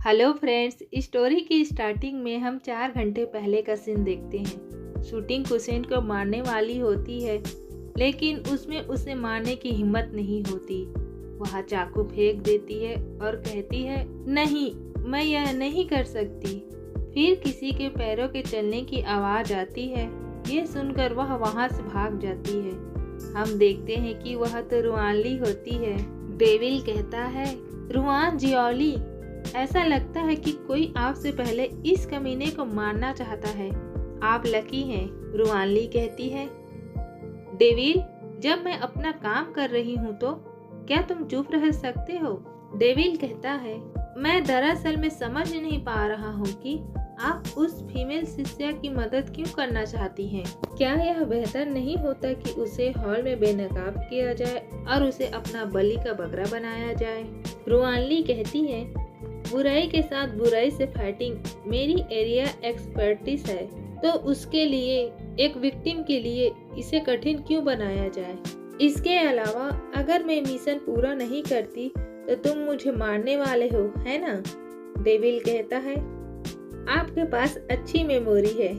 Hello friends, story की starting में हम 4 घंटे पहले का सीन देखते हैं। शूटिंग कुसैन को मारने वाली होती है, लेकिन उसमें उसे मारने की हिम्मत नहीं होती। वह चाकू फेंक देती है और कहती है, नहीं, मैं यह नहीं कर सकती। फिर किसी के पैरों के चलने की आवाज आती है। ये सुनकर वह वहां से भाग जाती है। हम देखते हैं कि वह तो रुआनली होती है। डेविल कहता है, रुआन जियोली, ऐसा लगता है कि कोई आपसे पहले इस कमीने को मारना चाहता है। आप लकी हैं, रुआनली कहती है। डेविल, जब मैं अपना काम कर रही हूँ तो क्या तुम चुप रह सकते हो? डेविल कहता है, मैं दरअसल में समझ नहीं पा रहा हूँ कि आप उस फीमेल शिष्या की मदद क्यों करना चाहती हैं। क्या यह बेहतर नहीं होता कि उसे हॉल में बेनकाब किया जाए और उसे अपना बलि का बकरा बनाया जाए? रुआनली कहती है, बुराई के साथ बुराई से फाइटिंग मेरी एरिया एक्सपर्टीज है, तो उसके लिए एक विक्टिम के लिए इसे कठिन क्यों बनाया जाए? इसके अलावा अगर मैं मिशन पूरा नहीं करती तो तुम मुझे मारने वाले हो, है ना? डेविल कहता है, आपके पास अच्छी मेमोरी है।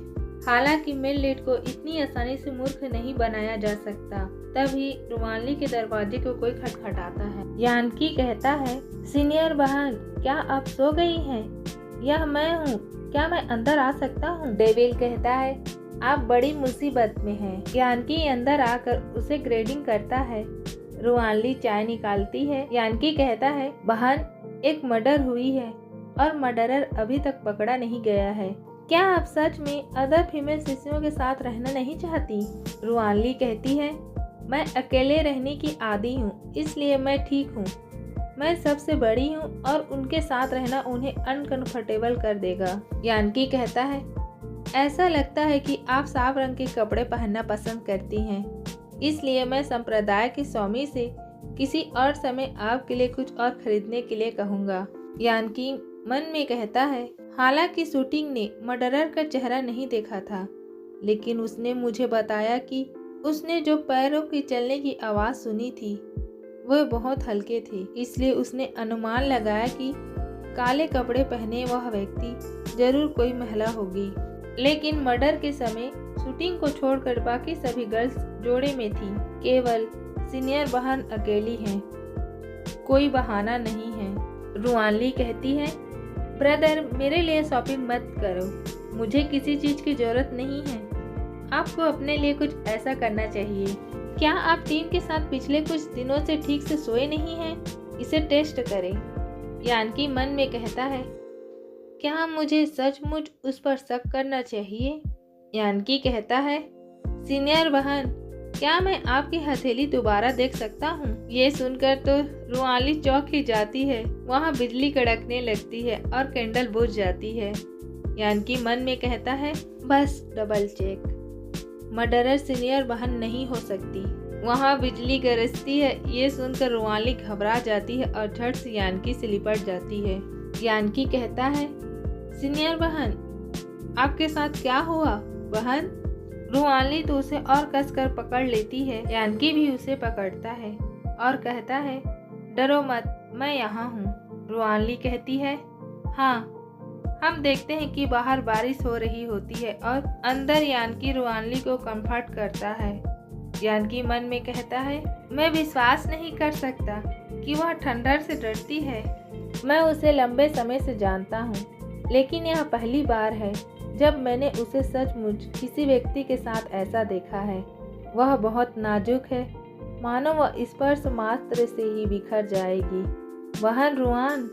हालांकि मेललेट को इतनी आसानी से मूर्ख नहीं बनाया जा सकता। तभी रुआनली के दरवाजे को कोई खटखटाता है। यानकी कहता है, सीनियर बहन, क्या आप सो गई हैं? यह मैं हूँ, क्या मैं अंदर आ सकता हूँ? डेविल कहता है, आप बड़ी मुसीबत में हैं। यानकी अंदर आकर उसे ग्रेडिंग करता है। रुआनली चाय निकालती है। यानकी कहता है, बहन, एक मर्डर हुई है और मर्डरर अभी तक पकड़ा नहीं गया है। क्या आप सच में अदर फीमेल शिष्यों के साथ रहना नहीं चाहती? रुआनली कहती है, मैं अकेले रहने की आदी हूँ, इसलिए मैं ठीक हूँ। मैं सबसे बड़ी हूँ और उनके साथ रहना उन्हें अनकंफर्टेबल कर देगा। यानकी कहता है, ऐसा लगता है कि आप साफ रंग के कपड़े पहनना पसंद करती हैं, इसलिए मैं संप्रदाय की स्वामी से किसी और समय आपके लिए कुछ और खरीदने के लिए कहूँगा। यानकी मन में कहता है, हालांकि शूटिंग ने मर्डरर का चेहरा नहीं देखा था, लेकिन उसने मुझे बताया कि उसने जो पैरों की चलने की आवाज़ सुनी थी वह बहुत हल्के थे, इसलिए उसने अनुमान लगाया कि काले कपड़े पहने वह व्यक्ति जरूर कोई महिला होगी। लेकिन मर्डर के समय शूटिंग को छोड़कर बाकी सभी गर्ल्स जोड़े में थी। केवल सीनियर बहन अकेली हैं, कोई बहाना नहीं है। रुआनली कहती है, ब्रदर, मेरे लिए शॉपिंग मत करो, मुझे किसी चीज की जरूरत नहीं है। आपको अपने लिए कुछ ऐसा करना चाहिए। क्या आप टीम के साथ पिछले कुछ दिनों से ठीक से सोए नहीं हैं? इसे टेस्ट करें। यानकी मन में कहता है, क्या मुझे सचमुच उस पर शक करना चाहिए? यानकी कहता है, सीनियर बहन, क्या मैं आपकी हथेली दोबारा देख सकता हूँ? ये सुनकर तो रुआनली चौंक ही जाती है। वहाँ बिजली कड़कने लगती है और कैंडल बुझ जाती है। यानकी मन में कहता है, बस डबल चेक, मर्डरर सीनियर बहन नहीं हो सकती। वहाँ बिजली गरजती है। ये सुनकर रुआनली घबरा जाती है और झट से यानकी से लिपट जाती है। यानकी कहता है, सीनियर बहन, आपके साथ क्या हुआ बहन? रुआनली तो उसे और कसकर पकड़ लेती है। यानकी भी उसे पकड़ता है और कहता है, डरो मत, मैं यहाँ हूँ। रुआनली कहती है, हाँ। हम देखते हैं कि बाहर बारिश हो रही होती है और अंदर यानकी रुआनली को कंफर्ट करता है। यानकी मन में कहता है, मैं विश्वास नहीं कर सकता कि वह ठंडर से डरती है। मैं उसे लंबे समय से जानता हूँ, लेकिन यह पहली बार है जब मैंने उसे सचमुच किसी व्यक्ति के साथ ऐसा देखा है। वह बहुत नाजुक है, मानो वह स्पर्श मात्र से ही बिखर जाएगी। बहन रुआन।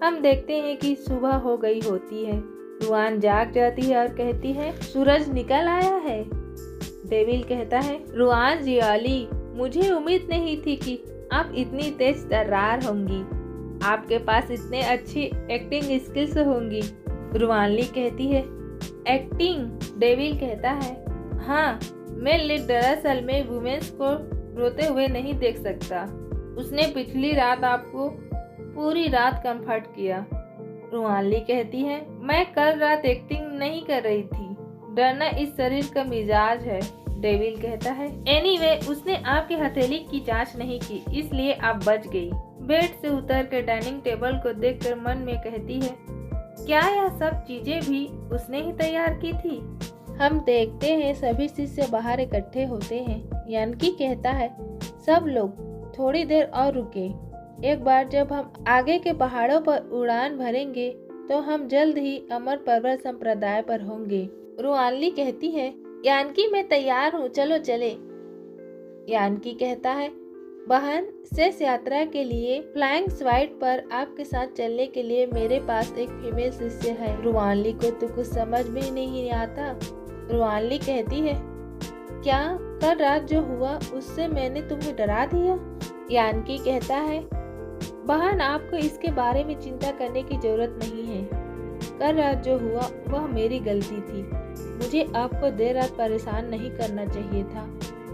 हम देखते हैं कि सुबह हो गई होती है। रुआन जाग जाती है और कहती है, सूरज निकल आया है। डेविल कहता है, रुआन जियोली, मुझे उम्मीद नहीं थी कि आप इतनी तेज तर्रार होंगी। आपके पास इतने अच्छी एक्टिंग स्किल्स होंगी। रुआनली कहती है, एक्टिंग? डेविल कहता है, हाँ, मैं दरअसल में वुमेन्स को रोते हुए नहीं देख सकता। उसने पिछली रात आपको पूरी रात कंफर्ट किया। रुआनली कहती है, मैं कल रात एक्टिंग नहीं कर रही थी, डरना इस शरीर का मिजाज है। डेविल कहता है, एनीवे, उसने आपकी हथेली की जांच नहीं की, इसलिए आप बच गई। बेड से उतर कर डाइनिंग टेबल को देखकर मन में कहती है, क्या यह सब चीजें भी उसने ही तैयार की थी। हम देखते हैं सभी शिष्य बाहर इकट्ठे होते हैं। यानकी कहता है, सब लोग थोड़ी देर और रुके। एक बार जब हम आगे के पहाड़ों पर उड़ान भरेंगे तो हम जल्द ही अमर पर्वत संप्रदाय पर होंगे। रुआनली कहती है, यानकी मैं तैयार हूँ, चलो चले। यानकी कहता है, बहन, शेष यात्रा के लिए फ्लाइंग स्वाइट पर आपके साथ चलने के लिए मेरे पास एक फीमेल शिष्य है। रुआनली को तो कुछ समझ में नहीं आता। रुआनली कहती है, क्या कल रात जो हुआ उससे मैंने तुम्हें डरा दिया। यानकी कहता है, बहन, आपको इसके बारे में चिंता करने की जरूरत नहीं है। कल रात जो हुआ वह मेरी गलती थी। मुझे आपको देर रात परेशान नहीं करना चाहिए था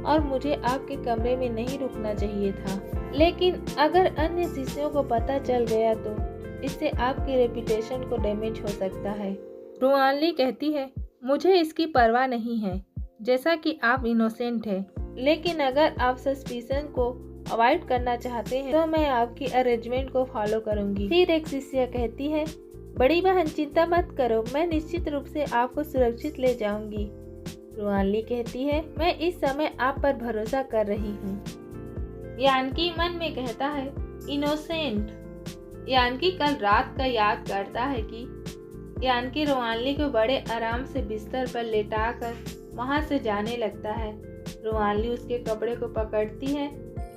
और मुझे आपके कमरे में नहीं रुकना चाहिए था। लेकिन अगर अन्य शिष्यों को पता चल गया तो इससे आपकी रेपुटेशन को डैमेज हो सकता है। रुआनली कहती है, मुझे इसकी परवाह नहीं है, जैसा कि आप इनोसेंट हैं। लेकिन अगर आप सस्पिशन को अवॉइड करना चाहते हैं तो मैं आपकी अरेंजमेंट को फॉलो करूंगी। फिर एक शिष्य कहती है, बड़ी बहन चिंता मत करो, मैं निश्चित रूप से आपको सुरक्षित ले जाऊंगी। रुआनली कहती है, मैं इस समय आप पर भरोसा कर रही हूँ। यानकी मन में कहता है, इनोसेंट। यानकी कल रात का याद करता है कि यानकी रुआनली को बड़े आराम से बिस्तर पर लेटाकर वहां से जाने लगता है। रुआनली उसके कपड़े को पकड़ती है।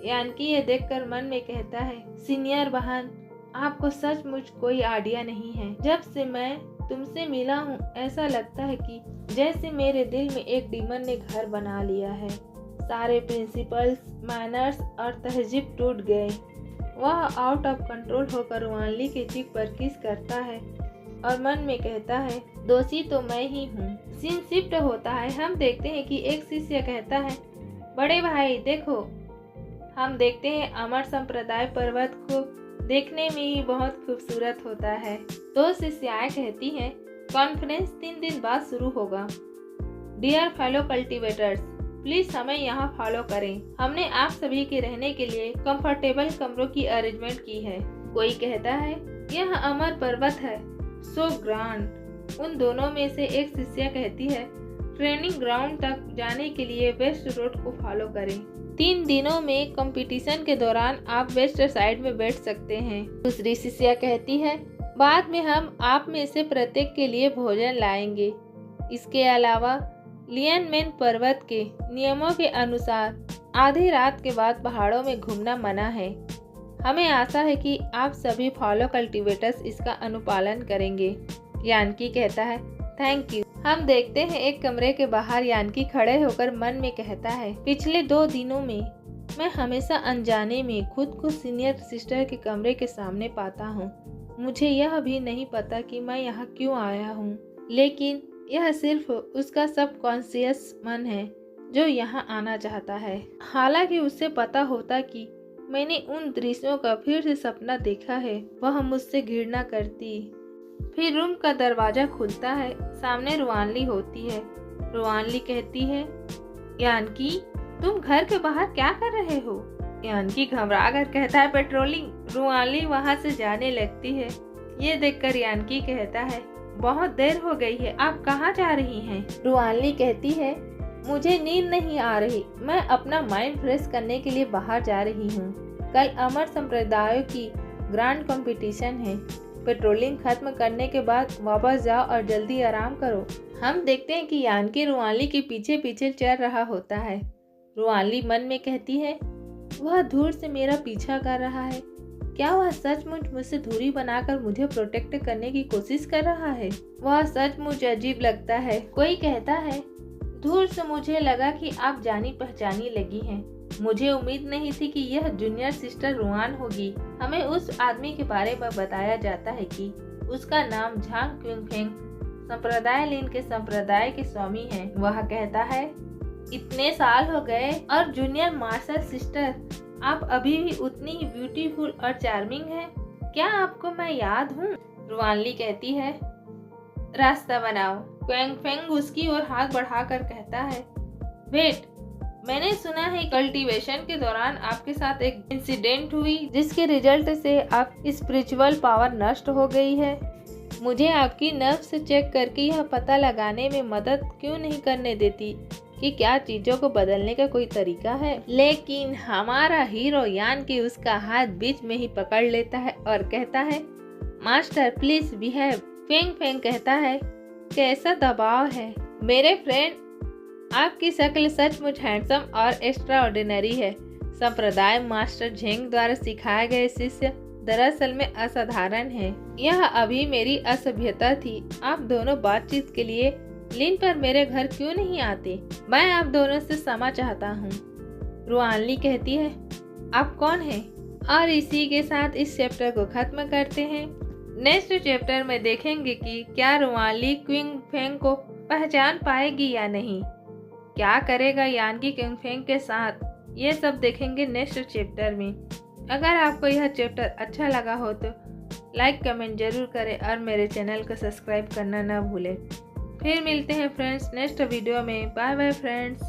यानकी ये देखकर मन में कहता है, सीनियर बहन, आपको सचमुच कोई आइडिया नहीं है। जब से मैं तुमसे मिला हूँ ऐसा लगता है कि जैसे मेरे दिल में एक डीमन ने घर बना लिया है। सारे प्रिंसिपल्स, मैनर्स और तहजीब टूट गए। वह आउट ऑफ कंट्रोल होकर रुआनली के चीख पर किस करता है और मन में कहता है, दोषी तो मैं ही हूँ। सीन शिफ्ट होता है। हम देखते हैं कि एक शिष्य कहता है, बड़े भाई देखो। हम देखते हैं अमर संप्रदाय पर्वत को देखने में ही बहुत खूबसूरत होता है। दो शिष्याएं कहती हैं, कॉन्फ्रेंस 3 दिन बाद शुरू होगा। डियर फेलो कल्टीवेटर्स, प्लीज हमें यहाँ फॉलो करें। हमने आप सभी के रहने के लिए कंफर्टेबल कमरों की अरेंजमेंट की है। कोई कहता है, यह अमर पर्वत है, सो ग्रांड। उन दोनों में से एक शिष्या कहती है, ट्रेनिंग ग्राउंड तक जाने के लिए वेस्ट रोड को फॉलो करें। 3 दिनों में कंपटीशन के दौरान आप वेस्ट साइड में बैठ सकते हैं। दूसरी शिष्या कहती है, बाद में हम आप में से प्रत्येक के लिए भोजन लाएंगे। इसके अलावा लियनमेन पर्वत के नियमों के अनुसार आधी रात के बाद पहाड़ों में घूमना मना है। हमें आशा है कि आप सभी फॉलो कल्टीवेटर्स इसका अनुपालन करेंगे। यानकी कहता है, थैंक यू। हम देखते हैं एक कमरे के बाहर यानकी खड़े होकर मन में कहता है, पिछले 2 दिनों में मैं हमेशा अनजाने में खुद को सीनियर सिस्टर के कमरे के सामने पाता हूँ। मुझे यह भी नहीं पता कि मैं यहाँ क्यों आया हूँ, लेकिन यह सिर्फ उसका सबकॉन्शियस मन है जो यहाँ आना चाहता है। हालांकि उसे पता होता कि मैंने उन दृश्यों का फिर से सपना देखा है, वह मुझसे घृणा करती। फिर रूम का दरवाजा खुलता है। सामने रुआनली होती है। रुआनली कहती है, यानकी, तुम घर के बाहर क्या कर रहे हो। यानकी घबरा कर कहता है, पेट्रोलिंग। रुआनली वहां से जाने लगती है। ये देखकर यानकी कहता है, बहुत देर हो गई है, आप कहाँ जा रही हैं। रुआनली कहती है, मुझे नींद नहीं आ रही, मैं अपना माइंड फ्रेश करने के लिए बाहर जा रही हूँ। कल अमर संप्रदायों की ग्रांड कंपटीशन है। पेट्रोलिंग खत्म करने के बाद वापस जाओ और जल्दी आराम करो। हम देखते हैं कि यानकी रुआनली के पीछे पीछे चल रहा होता है। रुआनली मन में कहती है, वह दूर से मेरा पीछा कर रहा है। क्या वह सचमुच मुझसे दूरी बनाकर मुझे प्रोटेक्ट करने की कोशिश कर रहा है। वह सचमुच अजीब लगता है। कोई कहता है, दूर से मुझे लगा कि आप जानी पहचानी लगी हैं। मुझे उम्मीद नहीं थी कि यह जूनियर सिस्टर रुआन होगी। हमें उस आदमी के बारे में बताया जाता है कि उसका नाम झांग क्विंगफेंग संप्रदाय लिन के संप्रदाय के स्वामी हैं। वह कहता है, इतने साल हो गए और जूनियर मास्टर सिस्टर, आप अभी भी उतनी ही ब्यूटीफुल और चार्मिंग हैं। क्या आपको मैं याद हूँ। रुआनली कहती है, रास्ता बनाओ। क्विंगफेंग उसकी ओर हाथ बढ़ाकर कहता है, वेट, मैंने सुना है कल्टीवेशन के दौरान आपके साथ एक इंसिडेंट हुई जिसके रिजल्ट से आप स्पिरिचुअल पावर नष्ट हो गई है। मुझे आपकी नर्व्स चेक करके यह पता लगाने में मदद क्यों नहीं करने देती कि क्या चीजों को बदलने का कोई तरीका है। लेकिन हमारा हीरो यान की उसका हाथ बीच में ही पकड़ लेता है और कहता है, master please behave. Feng Feng कहता है, कैसा दबाव है मेरे फ्रेंड, आपकी शक्ल सचमुच हैंडसम और एक्स्ट्रा ऑर्डिनरी है। संप्रदाय मास्टर झेंग द्वारा सिखाए गए शिष्य दरअसल में असाधारण है। यह अभी मेरी असभ्यता थी। आप दोनों बातचीत के लिए लिन पर मेरे घर क्यों नहीं आते? मैं आप दोनों से क्षमा चाहता हूँ। रुआनली कहती है, आप कौन हैं? और इसी के साथ इस चैप्टर को खत्म करते हैं। नेक्स्ट चैप्टर में देखेंगे कि क्या रुआनली क्विंग फेंग को पहचान पाएगी या नहीं, क्या करेगा यानकी क्विंग फेंग के साथ, ये सब देखेंगे नेक्स्ट चैप्टर में। अगर आपको यह चैप्टर अच्छा लगा हो तो लाइक कमेंट जरूर करें और मेरे चैनल को सब्सक्राइब करना ना भूलें। फिर मिलते हैं फ्रेंड्स नेक्स्ट वीडियो में। Bye bye friends.